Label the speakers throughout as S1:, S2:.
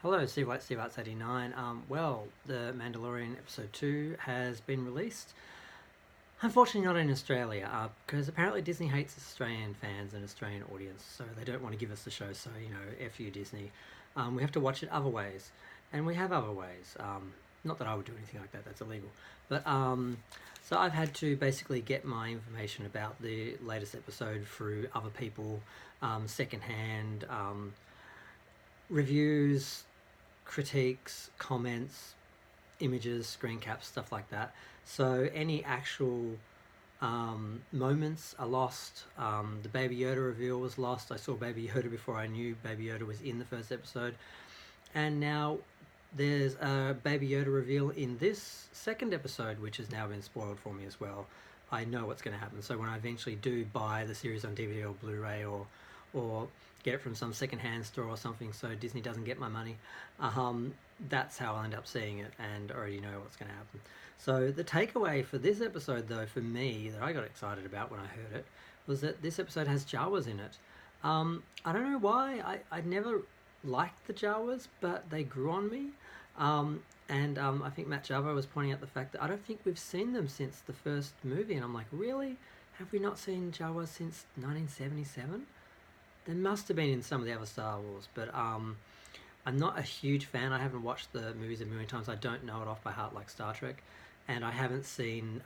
S1: Hello, Steve White, Steve Arts 89. Well, the Mandalorian episode 2 has been released. Unfortunately, not in Australia, because apparently Disney hates Australian fans and Australian audience, so they don't want to give us the show. So, F you, Disney. We have to watch it other ways, and we have other ways. Not that I would do anything like that, that's illegal. But, so I've had to basically get my information about the latest episode through other people, secondhand reviews, critiques, comments, images, screen caps, stuff like that. So any actual moments are lost. The Baby Yoda reveal was lost. I saw Baby Yoda before I knew Baby Yoda was in the first episode. And now there's a Baby Yoda reveal in this second episode, which has now been spoiled for me as well. I know what's going to happen. So when I eventually do buy the series on DVD or Blu-ray or get it from some secondhand store or something so Disney doesn't get my money, that's how I'll end up seeing it and already know what's going to happen. So the takeaway for this episode, though, for me, that I got excited about when I heard it, was that this episode has JAWAS in it. I don't know why. I never liked the JAWAS, but they grew on me. I think Matt Java was pointing out the fact that I don't think we've seen them since the first movie, and I'm like, really? Have we not seen JAWAS since 1977? There must have been in some of the other Star Wars, but I'm not a huge fan. I haven't watched the movies a million times. I don't know it off by heart like Star Trek, and I haven't seen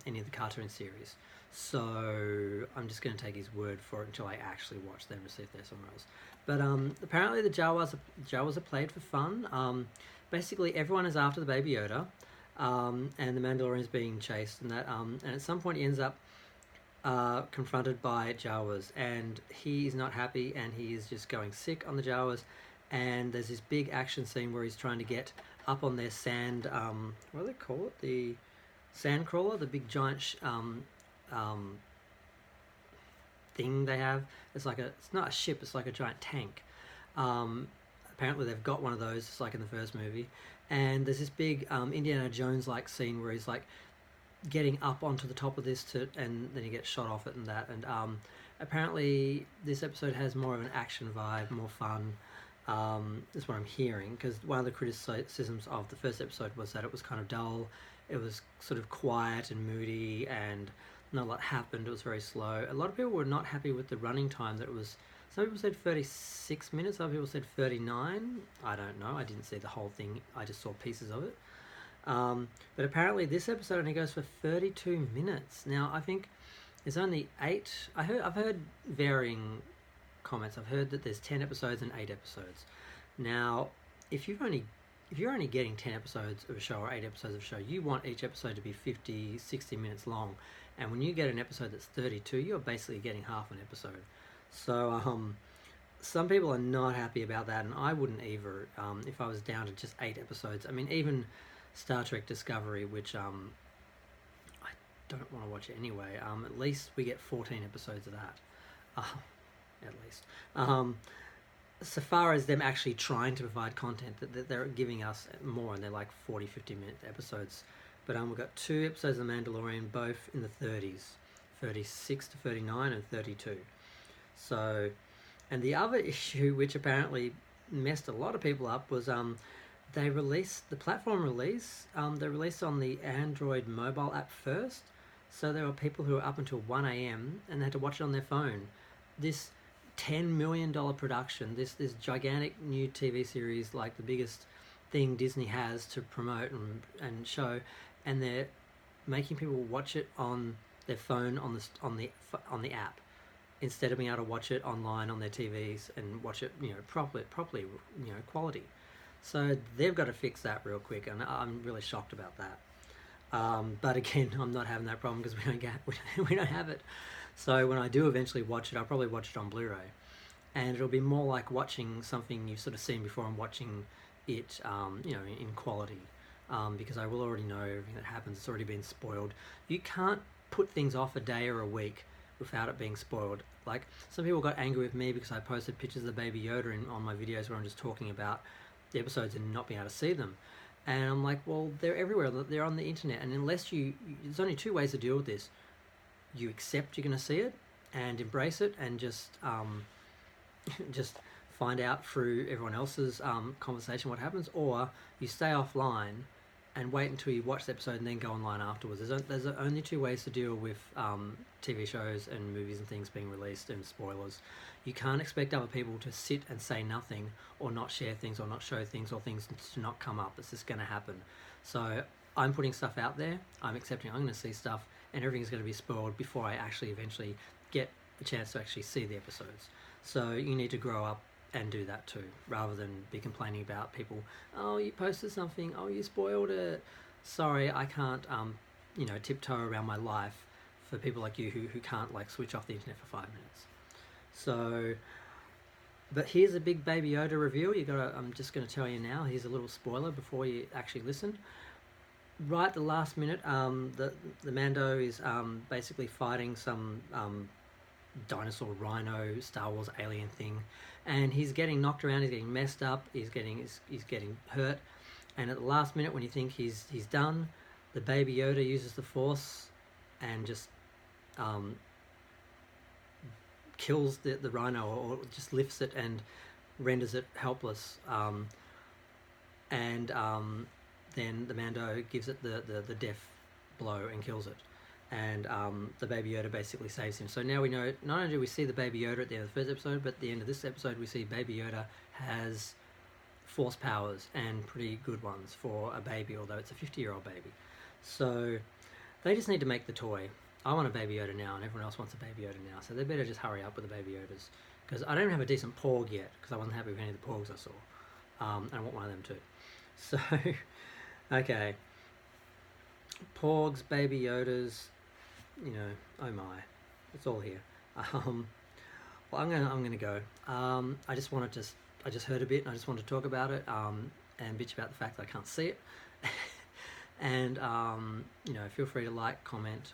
S1: any of the cartoon series. So I'm just going to take his word for it until I actually watch them to see if they're somewhere else. But apparently the Jawas are played for fun. Basically, everyone is after the Baby Yoda, and the Mandalorian is being chased, and that. And at some point, he ends up confronted by Jawas, and he is not happy, and he is just going sick on the Jawas. And there's this big action scene where he's trying to get up on their sand. What do they call it? The sand crawler, the big giant thing they have. It's not a ship. It's like a giant tank. Apparently they've got one of those, just like in the first movie. And there's this big Indiana Jones like scene where he's like getting up onto the top of this and then he gets shot off it and that. And apparently this episode has more of an action vibe, more fun. Is what I'm hearing, because one of the criticisms of the first episode was that it was kind of dull. It was sort of quiet and moody, and not a lot happened. It was very slow. A lot of people were not happy with the running time. That it was. Some people said 36 minutes. Other people said 39. I don't know. I didn't see the whole thing. I just saw pieces of it. But apparently this episode only goes for 32 minutes. Now I think there's only 8. I've heard varying comments. I've heard that there's 10 episodes and 8 episodes. Now, if you're only getting 10 episodes of a show or 8 episodes of a show, you want each episode to be 50, 60 minutes long. And when you get an episode that's 32, you're basically getting half an episode. So some people are not happy about that, and I wouldn't either if I was down to just 8 episodes. I mean, even Star Trek Discovery, which I don't want to watch it anyway, at least we get 14 episodes of that. At least. So far as them actually trying to provide content, that they're giving us more, and they're like 40, 50-minute episodes. But we've got 2 episodes of The Mandalorian, both in the 30s, 36 to 39 and 32. So, and the other issue, which apparently messed a lot of people up, was they released, the platform release, they released on the Android mobile app first. So there were people who were up until 1 a.m. and they had to watch it on their phone. This $10 million production, this gigantic new TV series, like the biggest thing Disney has to promote and show, and they're making people watch it on their phone on the app instead of being able to watch it online on their TVs and watch it properly quality. So they've got to fix that real quick, and I'm really shocked about that. But again, I'm not having that problem because we don't have it. So when I do eventually watch it, I'll probably watch it on Blu-ray, and it'll be more like watching something you've sort of seen before and watching it, in quality, because I will already know everything that happens. It's already been spoiled. You can't put things off a day or a week without it being spoiled. Like, some people got angry with me because I posted pictures of the Baby Yoda on my videos where I'm just talking about the episodes and not being able to see them. And I'm like, well, they're everywhere. They're on the internet, and unless there's only 2 ways to deal with this. You accept you're going to see it and embrace it and just find out through everyone else's conversation what happens, or you stay offline and wait until you watch the episode and then go online afterwards. There's only two ways to deal with TV shows and movies and things being released and spoilers. You can't expect other people to sit and say nothing, or not share things, or not show things, or things to not come up. It's just going to happen. So I'm putting stuff out there. I'm accepting I'm going to see stuff, and everything's going to be spoiled before I actually eventually get a chance to actually see the episodes. So you need to grow up and do that too, rather than be complaining about people. Oh, you posted something. Oh, you spoiled it. Sorry, I can't tiptoe around my life for people like you who can't like switch off the internet for 5 minutes. So, but here's a big Baby Yoda reveal. I'm just going to tell you now. Here's a little spoiler before you actually listen. Right at the last minute, the Mando is basically fighting some dinosaur, rhino, Star Wars alien thing, and he's getting knocked around. He's getting messed up. He's getting hurt. And at the last minute, when you think he's done, the Baby Yoda uses the Force and just kills the rhino, or just lifts it and renders it helpless. Then the Mando gives it the death blow and kills it. And the Baby Yoda basically saves him. So now we know, not only do we see the Baby Yoda at the end of the first episode, but at the end of this episode we see Baby Yoda has Force powers, and pretty good ones for a baby, although it's a 50-year-old baby. So they just need to make the toy. I want a Baby Yoda now, and everyone else wants a Baby Yoda now, so they better just hurry up with the Baby Yodas, because I don't even have a decent Porg yet, because I wasn't happy with any of the Porgs I saw. And I want one of them too. So, okay. Porgs, Baby Yodas, oh my, it's all here. Well, I'm gonna go. I just heard a bit, and I just wanted to talk about it, and bitch about the fact that I can't see it. And feel free to like, comment,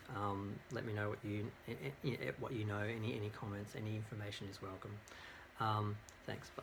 S1: let me know what you know. Any comments, any information is welcome. Thanks, bye.